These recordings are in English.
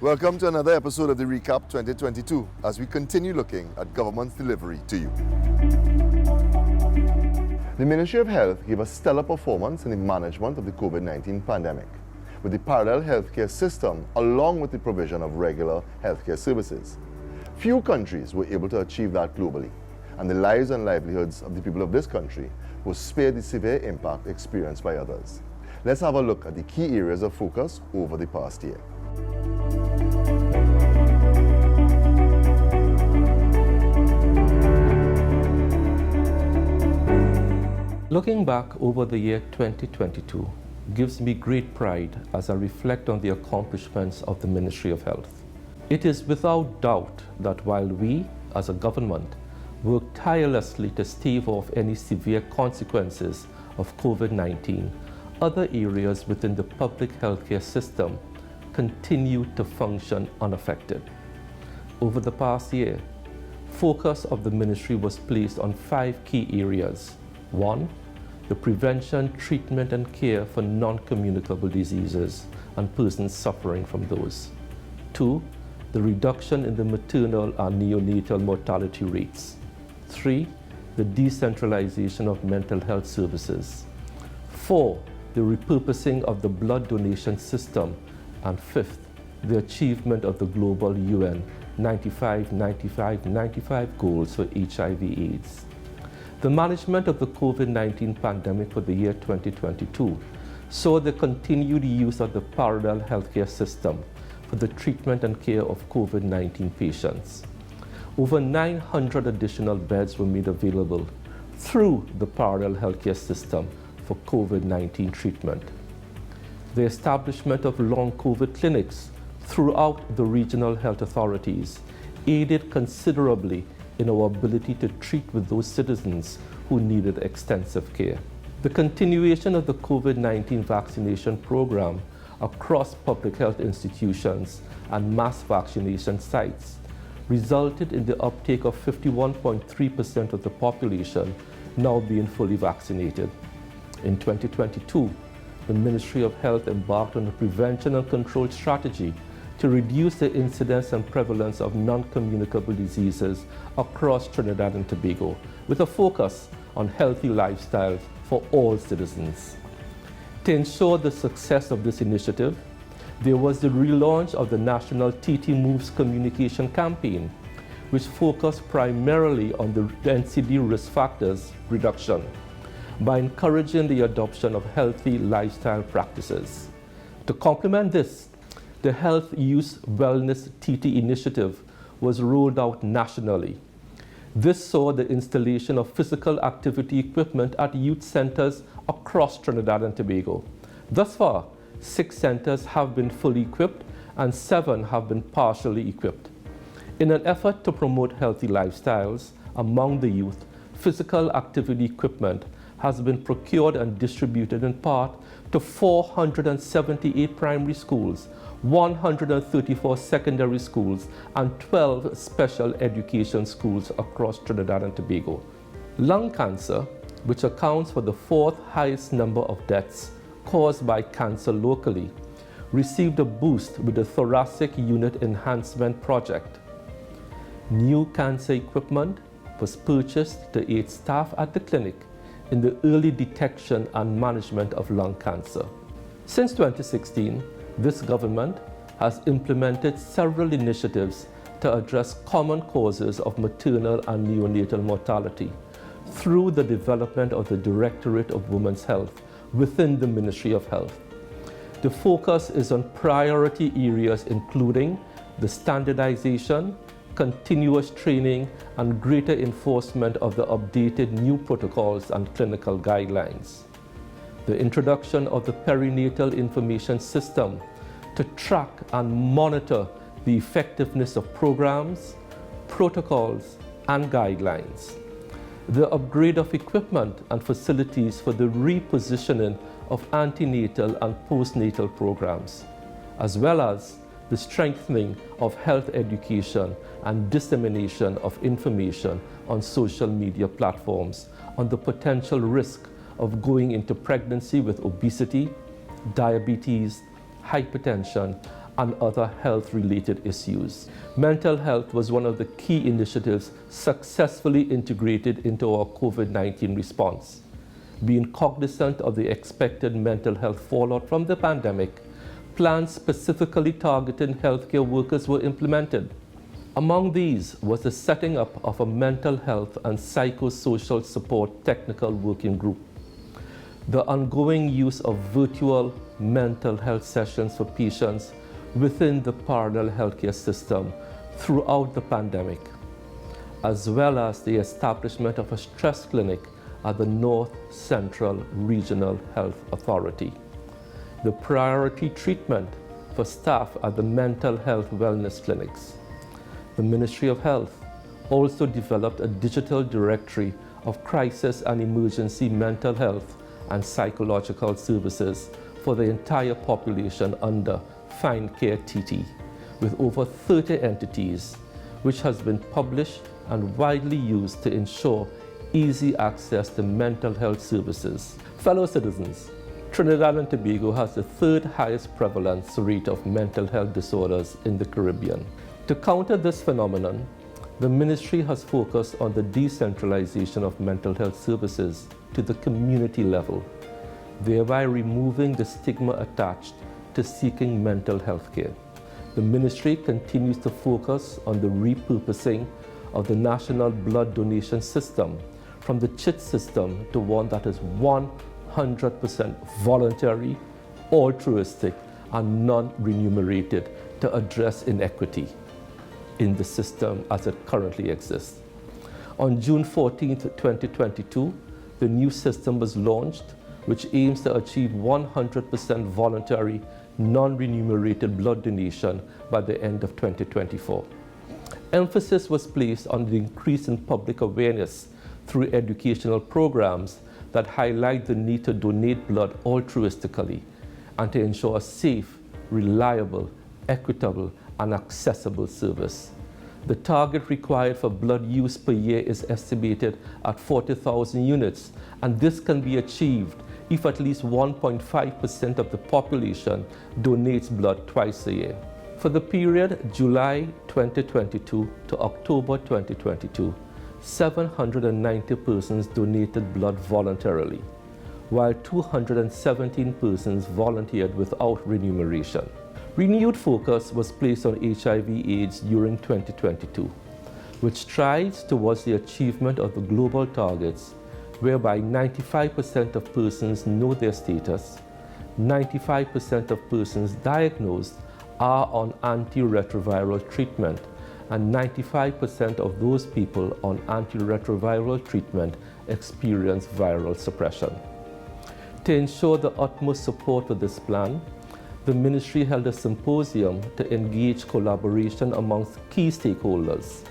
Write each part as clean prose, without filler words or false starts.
Welcome to another episode of the Recap 2022 as we continue looking at government's delivery to you. The Ministry of Health gave a stellar performance in the management of the COVID-19 pandemic, with the parallel healthcare system along with the provision of regular healthcare services. Few countries were able to achieve that globally, and the lives and livelihoods of the people of this country were spared the severe impact experienced by others. Let's have a look at the key areas of focus over the past year. Looking back over the year 2022 gives me great pride as I reflect on the accomplishments of the Ministry of Health. It is without doubt that while we, as a government, work tirelessly to stave off any severe consequences of COVID-19, other areas within the public healthcare system continue to function unaffected. Over the past year, focus of the ministry was placed on 5 key areas. 1. The prevention, treatment, and care for non-communicable diseases and persons suffering from those. 2. The reduction in the maternal and neonatal mortality rates. 3. The decentralization of mental health services. 4. The repurposing of the blood donation system. And 5th, the achievement of the global UN 95-95-95 goals for HIV/AIDS. The management of the COVID-19 pandemic for the year 2022 saw the continued use of the parallel healthcare system for the treatment and care of COVID-19 patients. Over 900 additional beds were made available through the parallel healthcare system for COVID-19 treatment. The establishment of long COVID clinics throughout the regional health authorities aided considerably in our ability to treat with those citizens who needed extensive care. The continuation of the COVID-19 vaccination program across public health institutions and mass vaccination sites resulted in the uptake of 51.3% of the population now being fully vaccinated. In 2022, the Ministry of Health embarked on a prevention and control strategy to reduce the incidence and prevalence of non-communicable diseases across Trinidad and Tobago, with a focus on healthy lifestyles for all citizens. To ensure the success of this initiative, there was the relaunch of the National TT Moves communication campaign, which focused primarily on the NCD risk factors reduction by encouraging the adoption of healthy lifestyle practices. To complement this, the Health Use Wellness TT initiative was rolled out nationally. This saw the installation of physical activity equipment at youth centers across Trinidad and Tobago. Thus far, 6 centers have been fully equipped and 7 have been partially equipped. In an effort to promote healthy lifestyles among the youth, physical activity equipment has been procured and distributed in part to 478 primary schools, 134 secondary schools, and 12 special education schools across Trinidad and Tobago. Lung cancer, which accounts for the 4th highest number of deaths caused by cancer locally, received a boost with the Thoracic Unit Enhancement Project. New cancer equipment was purchased to aid staff at the clinic in the early detection and management of lung cancer. Since 2016, this government has implemented several initiatives to address common causes of maternal and neonatal mortality through the development of the Directorate of Women's Health within the Ministry of Health. The focus is on priority areas including the standardization, continuous training, and greater enforcement of the updated new protocols and clinical guidelines. The introduction of the perinatal information system to track and monitor the effectiveness of programs, protocols, and guidelines. The upgrade of equipment and facilities for the repositioning of antenatal and postnatal programs, as well as the strengthening of health education and dissemination of information on social media platforms on the potential risk of going into pregnancy with obesity, diabetes, hypertension, and other health-related issues. Mental health was one of the key initiatives successfully integrated into our COVID-19 response. Being cognizant of the expected mental health fallout from the pandemic, plans specifically targeting healthcare workers were implemented. Among these was the setting up of a mental health and psychosocial support technical working group. The ongoing use of virtual mental health sessions for patients within the parallel healthcare system throughout the pandemic, as well as the establishment of a stress clinic at the North Central Regional Health Authority. The priority treatment for staff at the mental health wellness clinics. The Ministry of Health also developed a digital directory of crisis and emergency mental health and psychological services for the entire population under Find Care TT, with over 30 entities, which has been published and widely used to ensure easy access to mental health services. Fellow citizens, Trinidad and Tobago has the third highest prevalence rate of mental health disorders in the Caribbean. To counter this phenomenon, the ministry has focused on the decentralization of mental health services to the community level, thereby removing the stigma attached to seeking mental health care. The ministry continues to focus on the repurposing of the national blood donation system from the CHIT system to one that is 100% voluntary, altruistic, and non-remunerated to address inequity in the system as it currently exists. On June 14, 2022, the new system was launched, which aims to achieve 100% voluntary, non-remunerated blood donation by the end of 2024. Emphasis was placed on the increase in public awareness through educational programs that highlight the need to donate blood altruistically and to ensure a safe, reliable, equitable, and accessible service. The target required for blood use per year is estimated at 40,000 units, and this can be achieved if at least 1.5% of the population donates blood twice a year. For the period July 2022 to October 2022, 790 persons donated blood voluntarily, while 217 persons volunteered without remuneration. Renewed focus was placed on HIV/AIDS during 2022, which strives towards the achievement of the global targets, whereby 95% of persons know their status, 95% of persons diagnosed are on antiretroviral treatment, and 95% of those people on antiretroviral treatment experience viral suppression. To ensure the utmost support for this plan, the ministry held a symposium to engage collaboration amongst key stakeholders.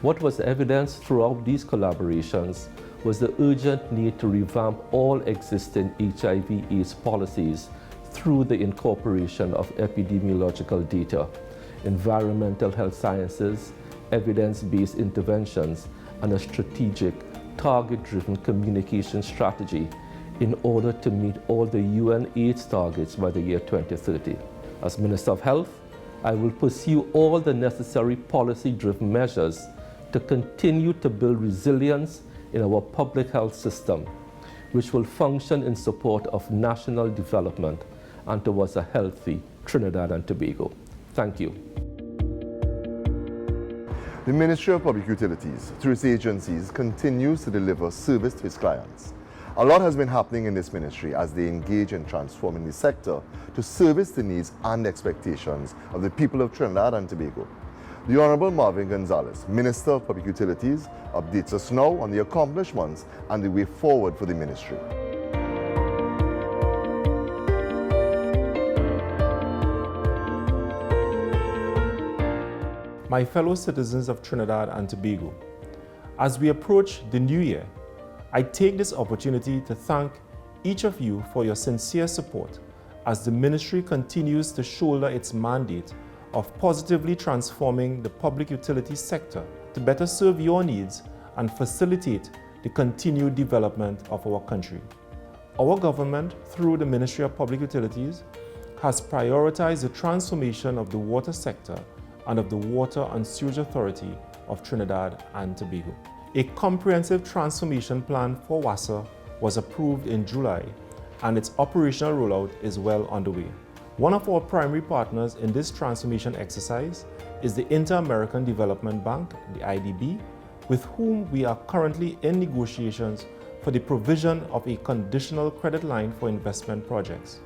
What was evidenced throughout these collaborations was the urgent need to revamp all existing HIV/AIDS policies through the incorporation of epidemiological data, environmental health sciences, evidence-based interventions, and a strategic, target-driven communication strategy in order to meet all the UN AIDS targets by the year 2030. As Minister of Health, I will pursue all the necessary policy-driven measures to continue to build resilience in our public health system, which will function in support of national development and towards a healthy Trinidad and Tobago. Thank you. The Ministry of Public Utilities, through its agencies, continues to deliver service to its clients. A lot has been happening in this ministry as they engage in transforming the sector to service the needs and expectations of the people of Trinidad and Tobago. The Honorable Marvin Gonzalez, Minister of Public Utilities, updates us now on the accomplishments and the way forward for the ministry. My fellow citizens of Trinidad and Tobago, as we approach the new year, I take this opportunity to thank each of you for your sincere support as the ministry continues to shoulder its mandate of positively transforming the public utilities sector to better serve your needs and facilitate the continued development of our country. Our government, through the Ministry of Public Utilities, has prioritized the transformation of the water sector and of the Water and Sewage Authority of Trinidad and Tobago. A comprehensive transformation plan for WASA was approved in July, and its operational rollout is well underway. One of our primary partners in this transformation exercise is the Inter-American Development Bank, the IDB, with whom we are currently in negotiations for the provision of a conditional credit line for investment projects.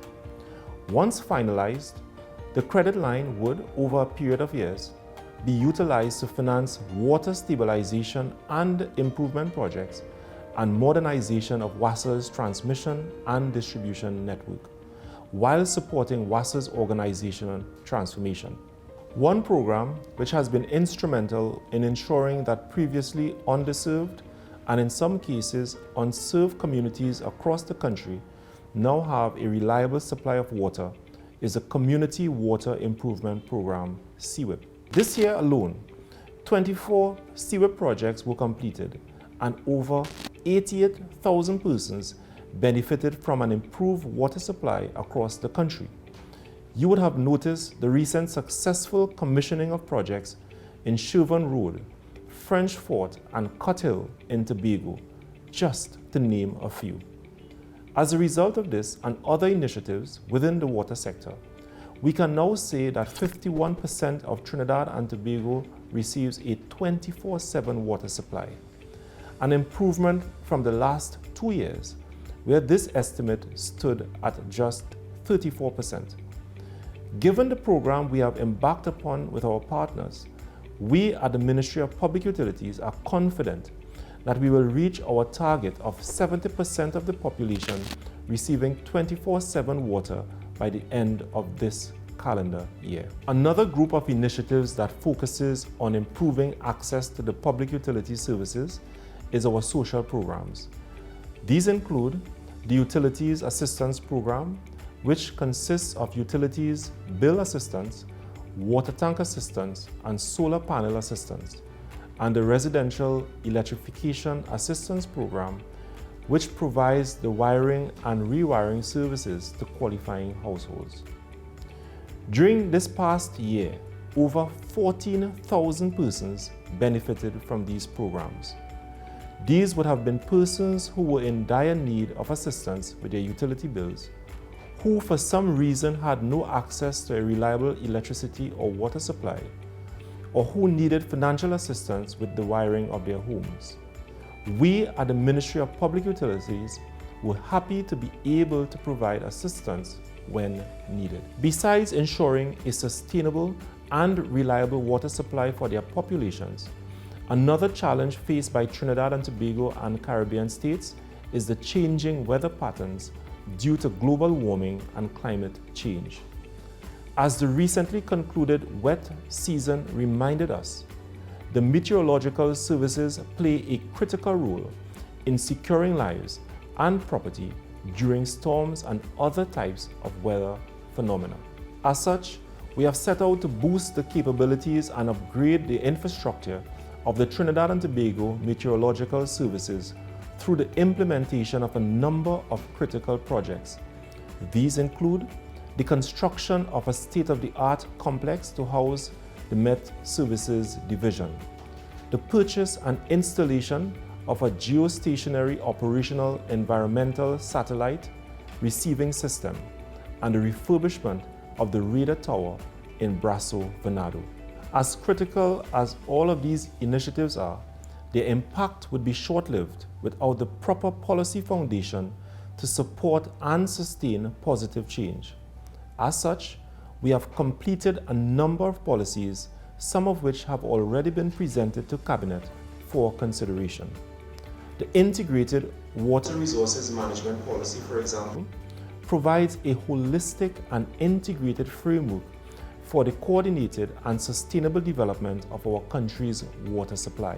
Once finalized, the credit line would, over a period of years, be utilized to finance water stabilization and improvement projects and modernization of WASA's transmission and distribution network, while supporting WASA's organizational transformation. One program which has been instrumental in ensuring that previously underserved and in some cases unserved communities across the country now have a reliable supply of water is the Community Water Improvement Program, CWIP. This year alone, 24 CWIP projects were completed and over 88,000 persons benefited from an improved water supply across the country. You would have noticed the recent successful commissioning of projects in Sherburne Road, French Fort, and Cut Hill in Tobago, just to name a few. As a result of this and other initiatives within the water sector, we can now say that 51% of Trinidad and Tobago receives a 24/7 water supply, an improvement from the last 2 years, where this estimate stood at just 34%. Given the program we have embarked upon with our partners, we at the Ministry of Public Utilities are confident that we will reach our target of 70% of the population receiving 24/7 water by the end of this calendar year. Another group of initiatives that focuses on improving access to the public utility services is our social programs. These include the Utilities Assistance Program, which consists of utilities bill assistance, water tank assistance, and solar panel assistance, and the Residential Electrification Assistance Program, which provides the wiring and rewiring services to qualifying households. During this past year, over 14,000 persons benefited from these programs. These would have been persons who were in dire need of assistance with their utility bills, who for some reason had no access to a reliable electricity or water supply, or who needed financial assistance with the wiring of their homes. We at the Ministry of Public Utilities were happy to be able to provide assistance when needed. Besides ensuring a sustainable and reliable water supply for their populations, another challenge faced by Trinidad and Tobago and Caribbean states is the changing weather patterns due to global warming and climate change. As the recently concluded wet season reminded us, the meteorological services play a critical role in securing lives and property during storms and other types of weather phenomena. As such, we have set out to boost the capabilities and upgrade the infrastructure of the Trinidad and Tobago Meteorological Services through the implementation of a number of critical projects. These include the construction of a state-of-the-art complex to house the Met Services Division, the purchase and installation of a geostationary operational environmental satellite receiving system, and the refurbishment of the radar tower in Brasso Venado. As critical as all of these initiatives are, their impact would be short-lived without the proper policy foundation to support and sustain positive change. As such, we have completed a number of policies, some of which have already been presented to Cabinet for consideration. The Integrated Water Resources Management Policy, for example, provides a holistic and integrated framework for the coordinated and sustainable development of our country's water supply.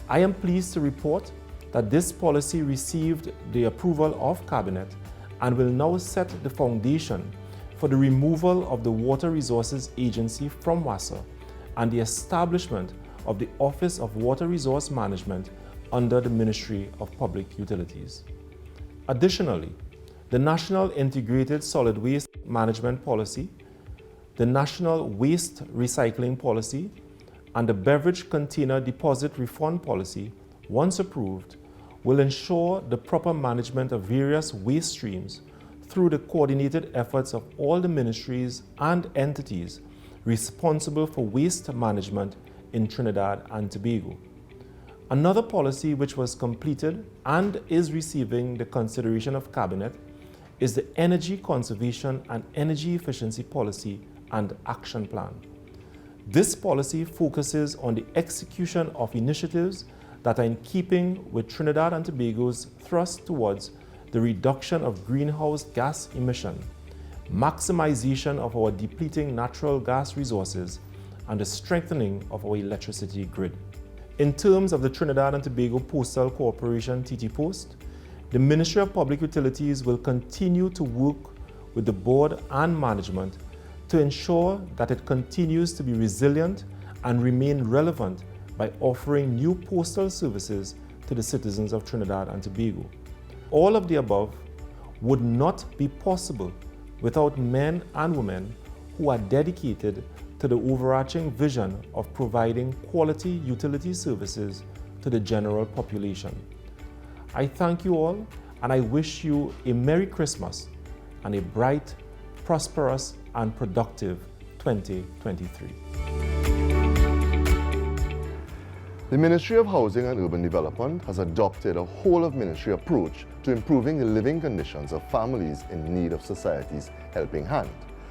I am pleased to report that this policy received the approval of Cabinet and will now set the foundation for the removal of the Water Resources Agency from WASA and the establishment of the Office of Water Resource Management under the Ministry of Public Utilities. Additionally, the National Integrated Solid Waste Management Policy, the National Waste Recycling Policy, and the Beverage Container Deposit Refund Policy, once approved, will ensure the proper management of various waste streams through the coordinated efforts of all the ministries and entities responsible for waste management in Trinidad and Tobago. Another policy which was completed and is receiving the consideration of Cabinet is the Energy Conservation and Energy Efficiency Policy and Action Plan. This policy focuses on the execution of initiatives that are in keeping with Trinidad and Tobago's thrust towards the reduction of greenhouse gas emission, maximization of our depleting natural gas resources, and the strengthening of our electricity grid. In terms of the Trinidad and Tobago Postal Corporation TT Post, the Ministry of Public Utilities will continue to work with the board and management to ensure that it continues to be resilient and remain relevant by offering new postal services to the citizens of Trinidad and Tobago. All of the above would not be possible without men and women who are dedicated to the overarching vision of providing quality utility services to the general population. I thank you all, and I wish you a Merry Christmas and a bright, prosperous, and productive 2023. The Ministry of Housing and Urban Development has adopted a whole-of-ministry approach to improving the living conditions of families in need of society's helping hand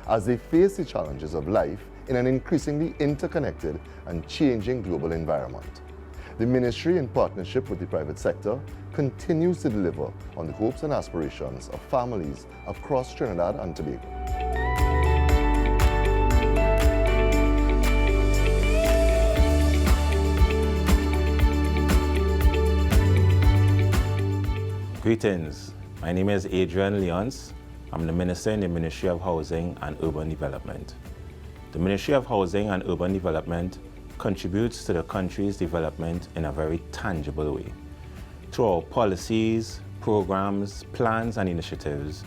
as they face the challenges of life in an increasingly interconnected and changing global environment. The ministry, in partnership with the private sector, continues to deliver on the hopes and aspirations of families across Trinidad and Tobago. Greetings, my name is Adrian Leons. I'm the Minister in the Ministry of Housing and Urban Development. The Ministry of Housing and Urban Development contributes to the country's development in a very tangible way. Through our policies, programs, plans, and initiatives,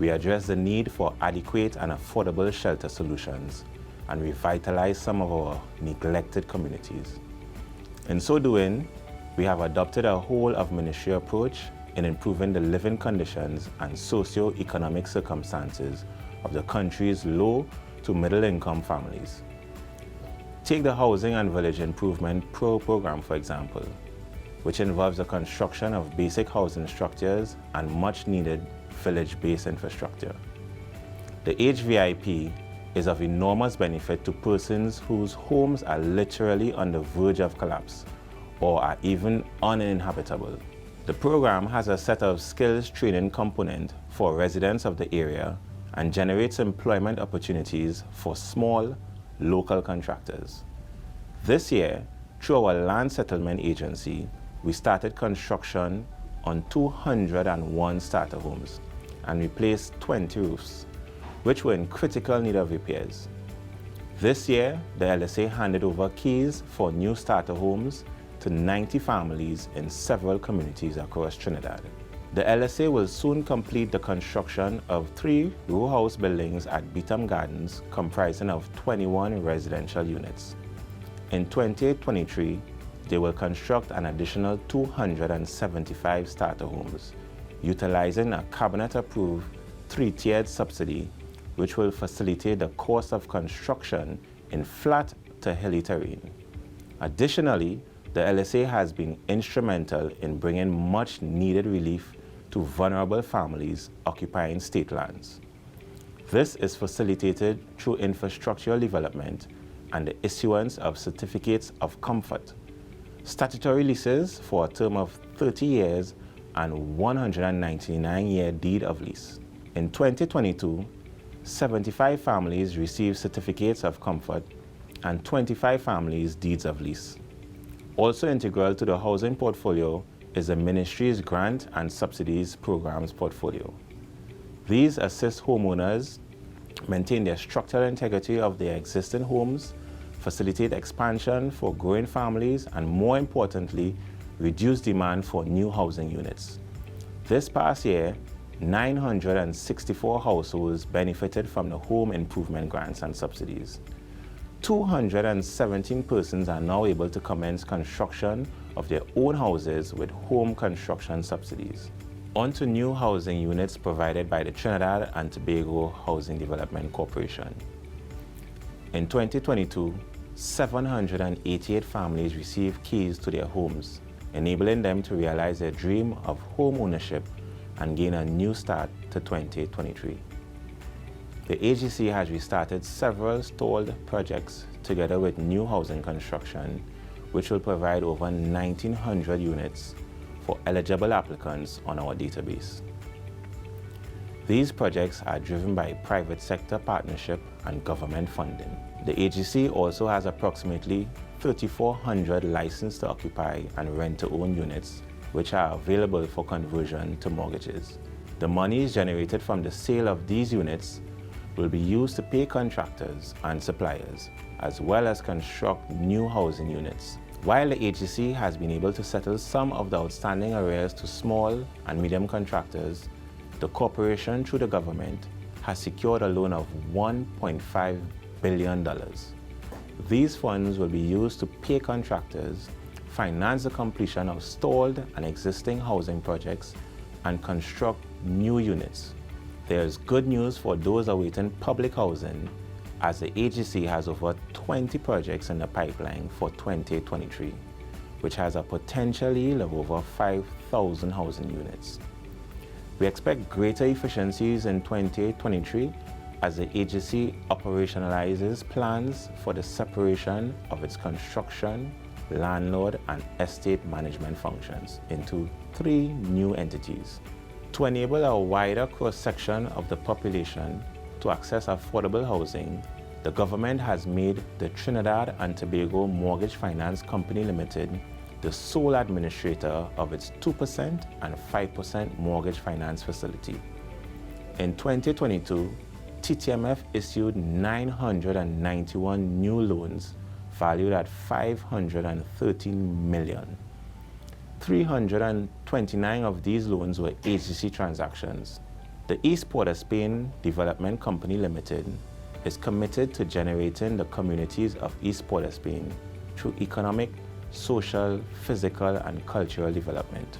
we address the need for adequate and affordable shelter solutions and revitalize some of our neglected communities. In so doing, we have adopted a whole-of-ministry approach in improving the living conditions and socio-economic circumstances of the country's low to middle-income families. Take the Housing and Village Improvement program, for example, which involves the construction of basic housing structures and much-needed village-based infrastructure. The HVIP is of enormous benefit to persons whose homes are literally on the verge of collapse or are even uninhabitable. The program has a set of skills training component for residents of the area and generates employment opportunities for small, local contractors. This year, through our land settlement agency, we started construction on 201 starter homes and replaced 20 roofs, which were in critical need of repairs. This year, the LSA handed over keys for new starter homes to 90 families in several communities across Trinidad. The LSA will soon complete the construction of 3 row house buildings at Beetham Gardens comprising of 21 residential units. In 2023, they will construct an additional 275 starter homes, utilizing a cabinet-approved 3-tiered subsidy, which will facilitate the cost of construction in flat to hilly terrain. Additionally, the LSA has been instrumental in bringing much-needed relief to vulnerable families occupying state lands. This is facilitated through infrastructural development and the issuance of certificates of comfort, statutory leases for a term of 30 years and 199-year deed of lease. In 2022, 75 families received certificates of comfort and 25 families deeds of lease. Also integral to the housing portfolio is the ministry's grant and subsidies programs portfolio. These assist homeowners maintain their structural integrity of their existing homes, facilitate expansion for growing families, and more importantly, reduce demand for new housing units. This past year, 964 households benefited from the home improvement grants and subsidies. 217 persons are now able to commence construction of their own houses with home construction subsidies. On to new housing units provided by the Trinidad and Tobago Housing Development Corporation. In 2022, 788 families received keys to their homes, enabling them to realize their dream of home ownership and gain a new start to 2023. The AGC has restarted several stalled projects together with new housing construction, which will provide over 1,900 units for eligible applicants on our database. These projects are driven by private sector partnership and government funding. The AGC also has approximately 3,400 licensed to occupy and rent-to-own units, which are available for conversion to mortgages. The monies generated from the sale of these units will be used to pay contractors and suppliers, as well as construct new housing units. While the AGC has been able to settle some of the outstanding arrears to small and medium contractors, the corporation, through the government, has secured a loan of $1.5 billion. These funds will be used to pay contractors, finance the completion of stalled and existing housing projects, and construct new units. There is good news for those awaiting public housing, as the AGC has over 20 projects in the pipeline for 2023, which has a potential yield of over 5,000 housing units. We expect greater efficiencies in 2023 as the AGC operationalizes plans for the separation of its construction, landlord, and estate management functions into 3 new entities. To enable a wider cross-section of the population to access affordable housing, the government has made the Trinidad and Tobago Mortgage Finance Company Limited the sole administrator of its 2% and 5% mortgage finance facility. In 2022, TTMF issued 991 new loans valued at $513 million. 329 of these loans were AGC transactions. The East Port of Spain Development Company Limited is committed to generating the communities of East Port of Spain through economic, social, physical, and cultural development.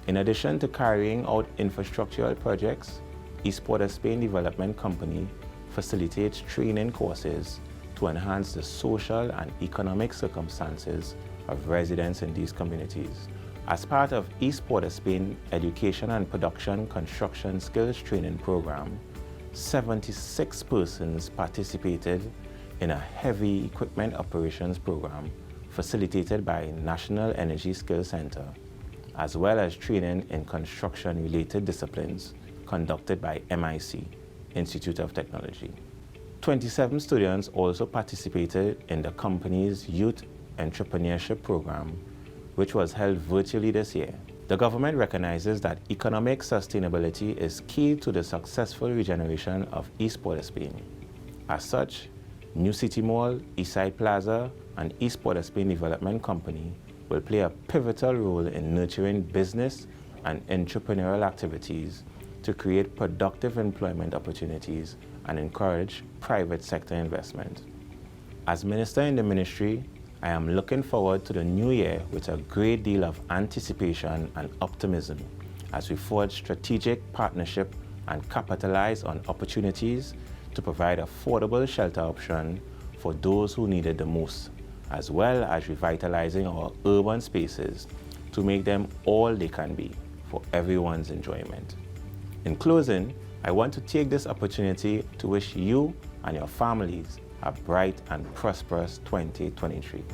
In addition to carrying out infrastructural projects, East Port of Spain Development Company facilitates training courses to enhance the social and economic circumstances of residents in these communities. As part of East Port of Spain Education and Production Construction Skills Training Program, 76 persons participated in a heavy equipment operations program facilitated by National Energy Skills Center, as well as training in construction-related disciplines conducted by MIC, Institute of Technology. 27 students also participated in the company's Youth Entrepreneurship Program, which was held virtually this year. The government recognizes that economic sustainability is key to the successful regeneration of East Port of Spain. As such, New City Mall, Eastside Plaza, and East Port of Spain Development Company will play a pivotal role in nurturing business and entrepreneurial activities to create productive employment opportunities and encourage private sector investment. As Minister in the Ministry, I am looking forward to the new year with a great deal of anticipation and optimism as we forge strategic partnership and capitalize on opportunities to provide affordable shelter option for those who need it the most, as well as revitalizing our urban spaces to make them all they can be for everyone's enjoyment. In closing, I want to take this opportunity to wish you and your families a bright and prosperous 2023.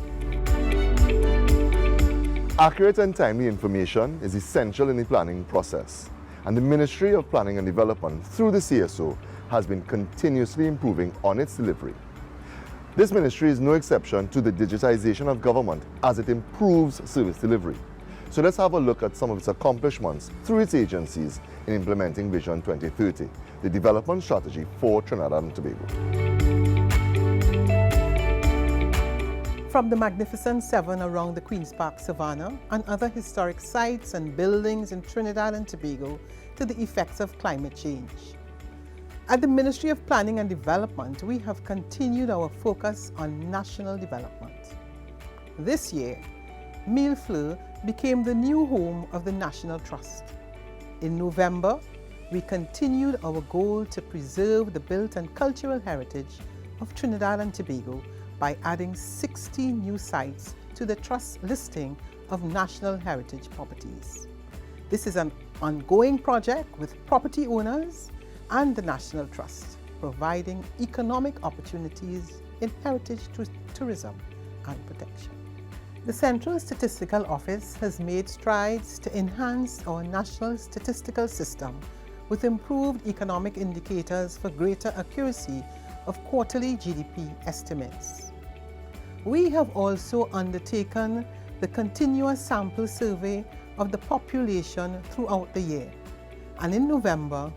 Accurate and timely information is essential in the planning process, and the Ministry of Planning and Development, through the CSO, has been continuously improving on its delivery. This ministry is no exception to the digitization of government as it improves service delivery. So let's have a look at some of its accomplishments through its agencies in implementing Vision 2030, the development strategy for Trinidad and Tobago. From the Magnificent Seven around the Queen's Park Savannah and other historic sites and buildings in Trinidad and Tobago to the effects of climate change. At the Ministry of Planning and Development, we have continued our focus on national development. This year, Millefleur became the new home of the National Trust. In November, we continued our goal to preserve the built and cultural heritage of Trinidad and Tobago by adding 16 new sites to the Trust's listing of National Heritage Properties. This is an ongoing project with property owners and the National Trust, providing economic opportunities in heritage tourism and protection. The Central Statistical Office has made strides to enhance our national statistical system with improved economic indicators for greater accuracy of quarterly GDP estimates. We have also undertaken the continuous sample survey of the population throughout the year, and in November,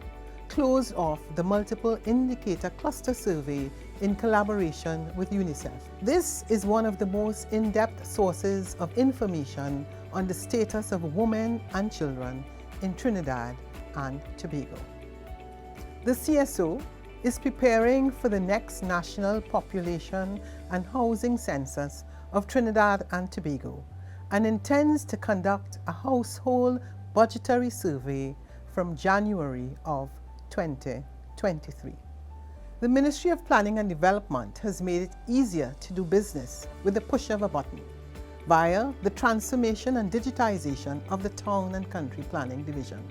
closed off the multiple indicator cluster survey in collaboration with UNICEF. This is one of the most in-depth sources of information on the status of women and children in Trinidad and Tobago. The CSO is preparing for the next National Population and Housing Census of Trinidad and Tobago and intends to conduct a household budgetary survey from January of 2023. The Ministry of Planning and Development has made it easier to do business with the push of a button via the transformation and digitization of the Town and Country Planning Division.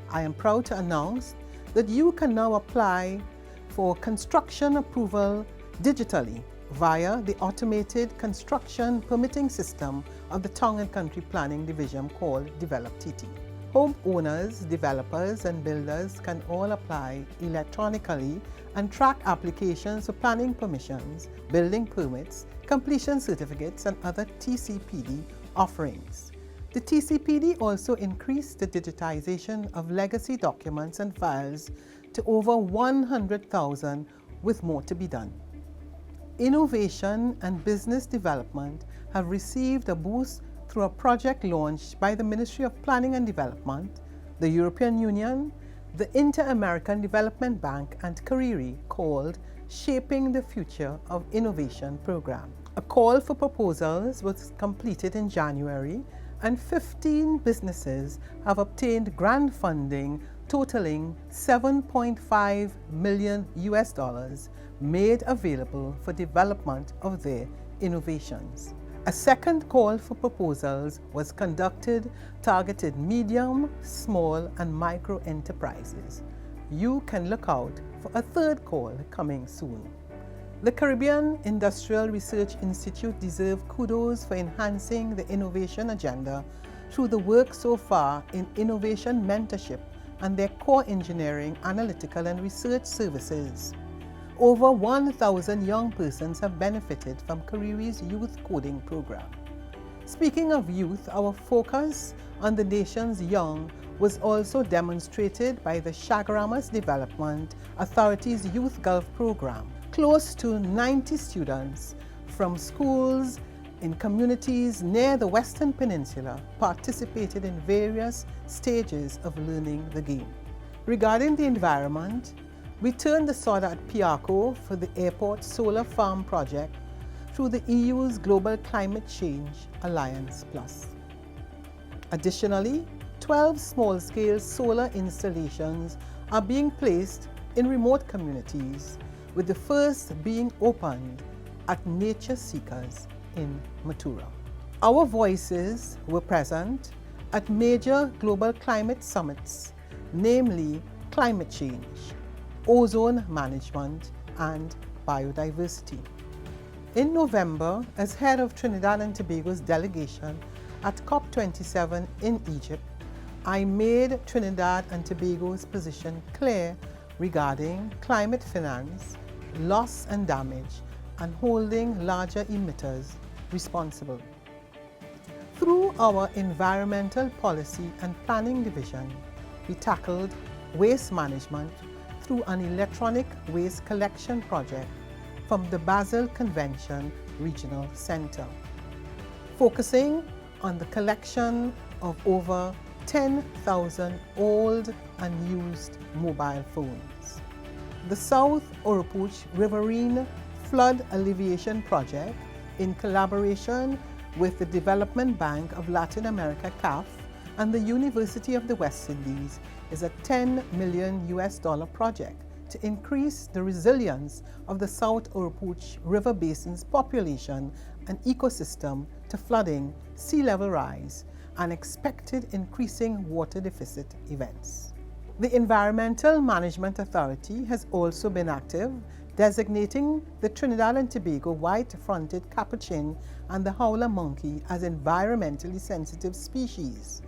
I am proud to announce that you can now apply for construction approval digitally via the automated construction permitting system of the Town and Country Planning Division called Develop TT. Homeowners, developers, and builders can all apply electronically and track applications for planning permissions, building permits, completion certificates, and other TCPD offerings. The TCPD also increased the digitization of legacy documents and files to over 100,000, with more to be done. Innovation and business development have received a boost through a project launched by the Ministry of Planning and Development, the European Union, the Inter-American Development Bank, and CARIRI, called Shaping the Future of Innovation Program. A call for proposals was completed in January, and 15 businesses have obtained grant funding totaling $7.5 million made available for development of their innovations. A second call for proposals was conducted targeted medium, small, and micro enterprises. You can look out for a third call coming soon. The Caribbean Industrial Research Institute deserves kudos for enhancing the innovation agenda through the work so far in innovation mentorship and their core engineering, analytical, and research services. Over 1,000 young persons have benefited from CARIRI's youth coding program. Speaking of youth, our focus on the nation's young was also demonstrated by the Chaguaramas Development Authority's Youth Gulf program. Close to 90 students from schools in communities near the Western Peninsula participated in various stages of learning the game. Regarding the environment, we turned the sod at Piarco for the airport solar farm project through the EU's Global Climate Change Alliance Plus. Additionally, 12 small-scale solar installations are being placed in remote communities, with the first being opened at Nature Seekers in Matura. Our voices were present at major global climate summits, namely climate change, ozone management, and biodiversity. In November, as head of Trinidad and Tobago's delegation at COP27 in Egypt, I made Trinidad and Tobago's position clear regarding climate finance, loss and damage, and holding larger emitters responsible. Through our Environmental Policy and Planning Division, we tackled waste management through an electronic waste collection project from the Basel Convention Regional Center, focusing on the collection of over 10,000 old and used mobile phones. The South Oropouche Riverine Flood Alleviation Project, in collaboration with the Development Bank of Latin America, CAF, and the University of the West Indies, is a $10 million project to increase the resilience of the South Oropouche River Basin's population and ecosystem to flooding, sea level rise, and expected increasing water deficit events. The Environmental Management Authority has also been active, designating the Trinidad and Tobago white-fronted capuchin and the howler monkey as environmentally sensitive species.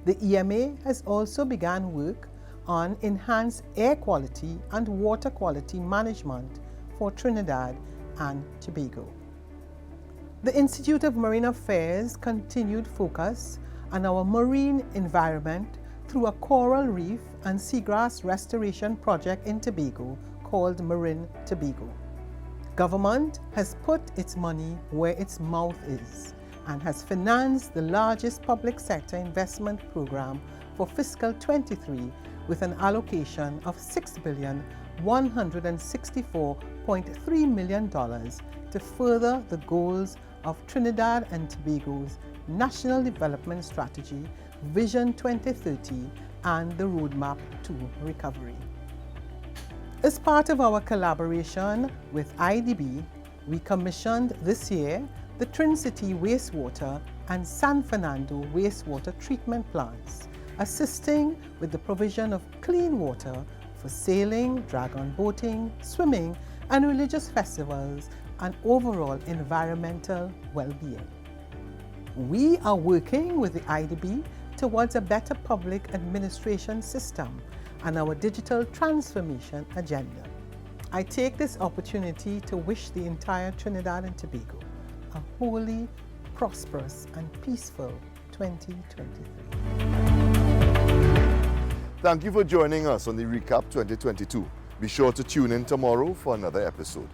The EMA has also begun work on enhanced air quality and water quality management for Trinidad and Tobago. The Institute of Marine Affairs continued focus on our marine environment through a coral reef and seagrass restoration project in Tobago called Marin Tobago. Government has put its money where its mouth is and has financed the largest public sector investment program for fiscal 23 with an allocation of $6,164.3 million to further the goals of Trinidad and Tobago's National Development Strategy, Vision 2030, and the Roadmap to Recovery. As part of our collaboration with IDB, we commissioned this year the Trin City Wastewater and San Fernando Wastewater Treatment Plants, assisting with the provision of clean water for sailing, dragon boating, swimming, and religious festivals, and overall environmental well-being. We are working with the IDB towards a better public administration system and our digital transformation agenda. I take this opportunity to wish the entire Trinidad and Tobago a wholly prosperous and peaceful 2023. Thank you for joining us on the Recap 2022. Be sure to tune in tomorrow for another episode.